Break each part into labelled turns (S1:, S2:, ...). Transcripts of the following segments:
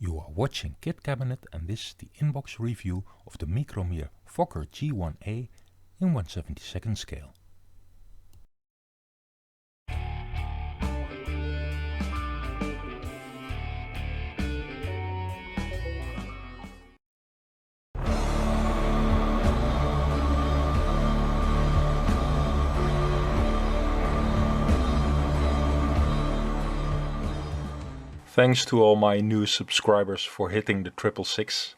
S1: You are watching Kit Kabinet, and this is the inbox review of the MikroMir Fokker G-1A in 1/72 scale. Thanks to all my new subscribers for hitting the 666.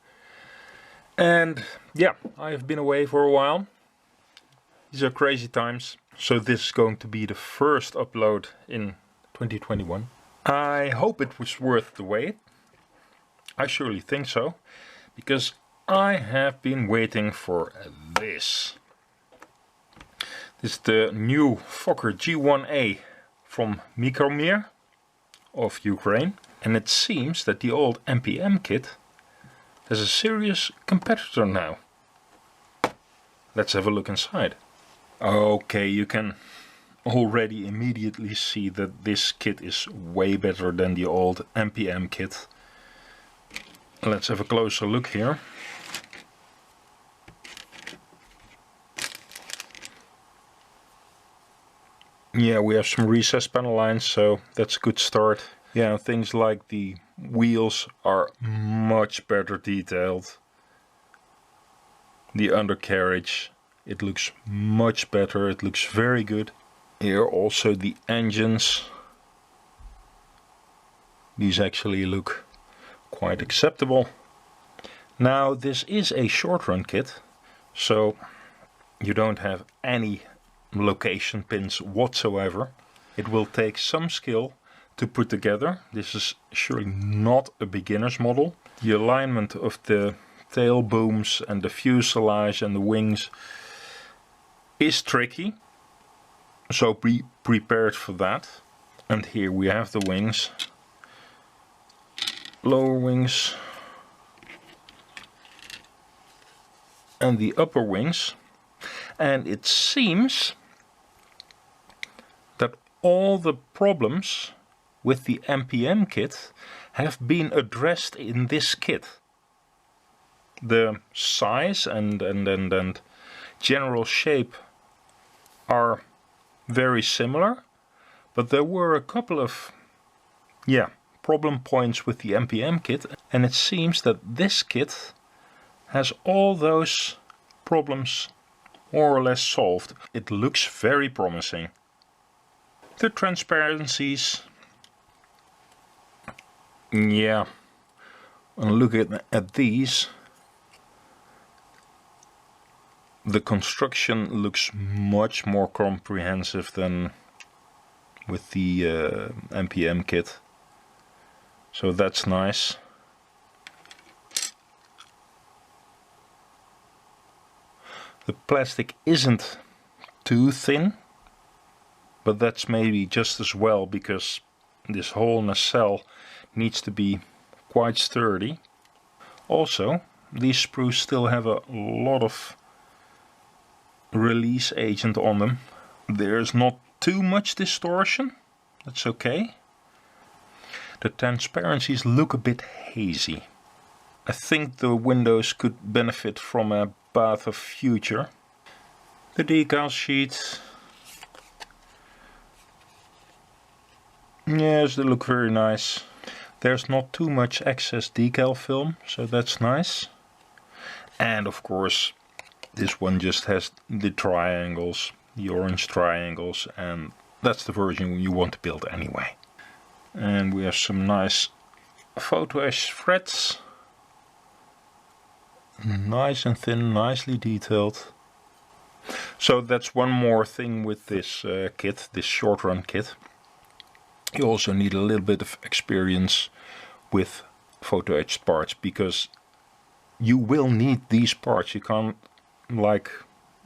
S1: And yeah, I have been away for a while. These are crazy times. So this is going to be the first upload in 2021. I hope it was worth the wait. I surely think so. Because I have been waiting for this. This is the new Fokker G-1A from MikroMir of Ukraine, and it seems that the old MPM kit has a serious competitor now. Let's have a look inside. Okay, you can already immediately see that this kit is way better than the old MPM kit. Let's have a closer look here. Yeah, we have some recessed panel lines, so that's a good start. Yeah, things like the wheels are much better detailed. The undercarriage, it looks much better, it looks very good. Here also the engines. These actually look quite acceptable. Now this is a short run kit, so you don't have any location pins whatsoever. It will take some skill to put together. This is surely not a beginner's model. The alignment of the tail booms and the fuselage and the wings is tricky, so be prepared for that. And here we have the wings, lower wings and the upper wings, and it seems that all the problems with the MPM kit have been addressed in this kit. The size and general shape are very similar, but there were a couple of problem points with the MPM kit, and it seems that this kit has all those problems more or less solved. It looks very promising. The transparencies, yeah, and look at these. The construction looks much more comprehensive than with the MPM kit, so that's nice. The plastic isn't too thin, but that's maybe just as well, because this whole nacelle needs to be quite sturdy. Also, these sprues still have a lot of release agent on them. There's not too much distortion, that's okay. The transparencies look a bit hazy. I think the windows could benefit from a bath of future. The decal sheets, yes, they look very nice. There's not too much excess decal film, so that's nice. And of course, this one just has the triangles, the orange triangles, and that's the version you want to build anyway. And we have some nice photo etched threads. Nice and thin, nicely detailed. So that's one more thing with this kit, this short run kit. You also need a little bit of experience with photo etched parts, because you will need these parts. You can't, like,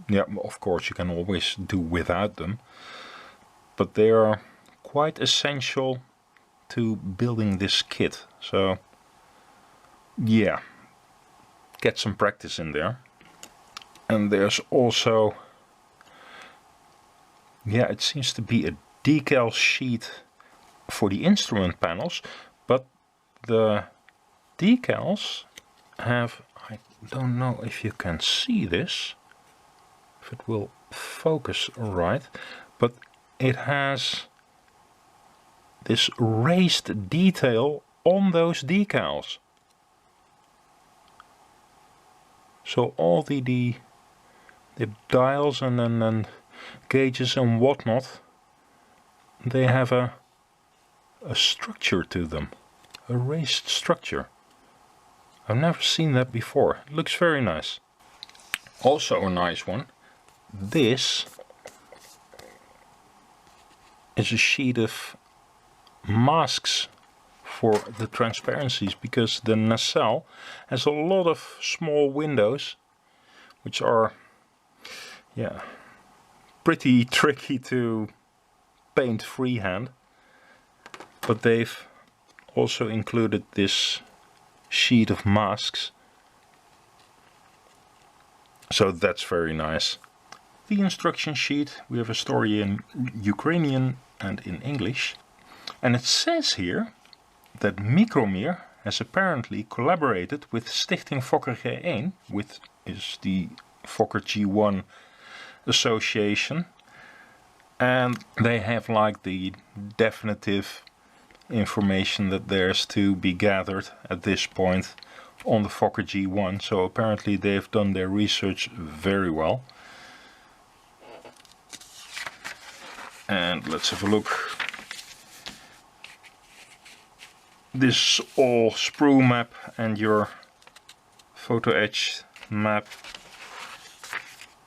S1: yeah, of course you can always do without them, but they are quite essential to building this kit. So yeah, get some practice in there. And there's also, yeah, it seems to be a decal sheet for the instrument panels, but the decals have, I don't know if you can see this, if it will focus right, but it has this raised detail on those decals. So all the dials and gauges and whatnot, they have a structure to them, a raised structure. I've never seen that before. It looks very nice. Also a nice one. This is a sheet of masks for the transparencies, because the nacelle has a lot of small windows which are, yeah, pretty tricky to paint freehand, but they've also included this sheet of masks, so that's very nice. The instruction sheet, we have a story in Ukrainian and in English, and it says here that MikroMir has apparently collaborated with Stichting Fokker G-1A, which is the Fokker G-1 association, and they have like the definitive information that there's to be gathered at this point on the Fokker G-1, so apparently they've done their research very well. And let's have a look. This all sprue map and your photo etched map,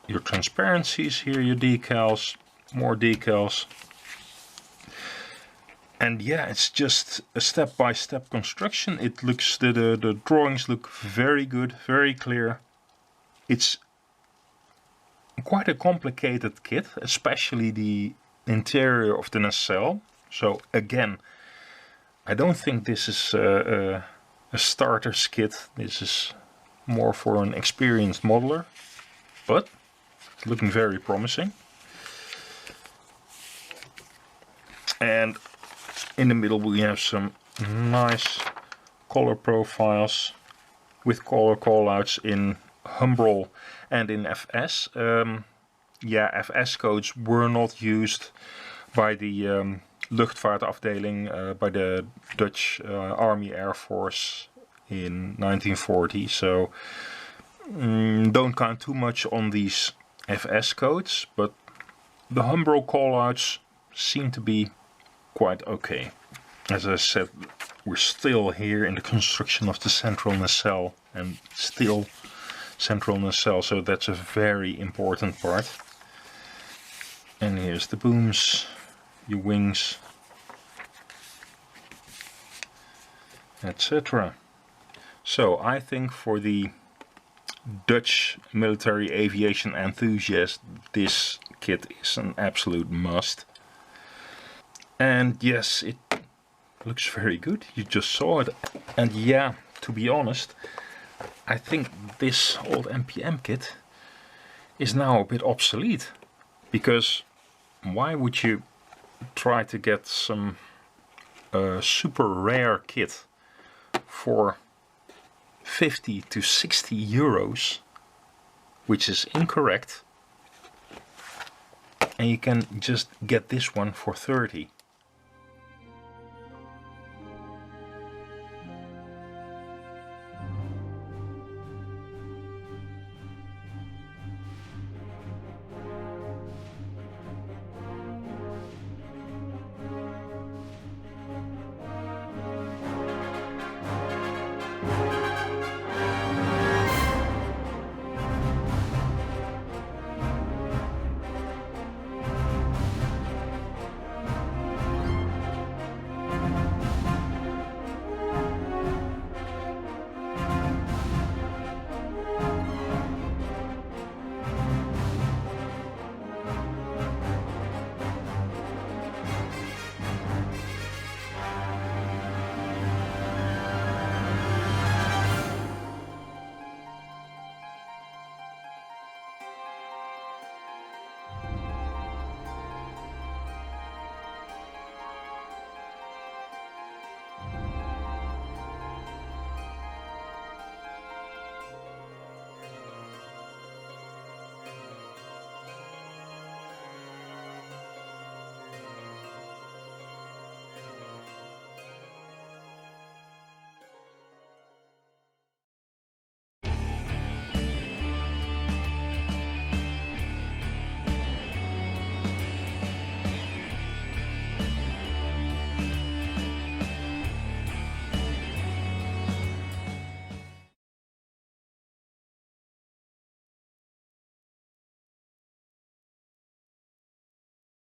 S1: your transparencies here, your decals, more decals, and yeah, it's just a step-by-step construction. It looks, the drawings look very good, very clear. It's quite a complicated kit, especially the interior of the nacelle. So again, I don't think this is a starter's kit. This is more for an experienced modeler, but looking very promising. And in the middle we have some nice color profiles with color callouts in Humbrol and in FS. Yeah, FS codes were not used by the Luchtvaartafdeling, by the Dutch Army Air Force in 1940, so don't count too much on these FS codes, but the Humbrol callouts seem to be quite okay. As I said, we're still here in the construction of the central nacelle, and still central nacelle, so that's a very important part. And here's the booms, your wings, etc. So I think for the Dutch military aviation enthusiast, this kit is an absolute must. And yes, it looks very good. You just saw it. And yeah, to be honest, I think this old MPM kit is now a bit obsolete. Because why would you try to get some super rare kit for 50 to 60 euros, which is incorrect, and you can just get this one for 30.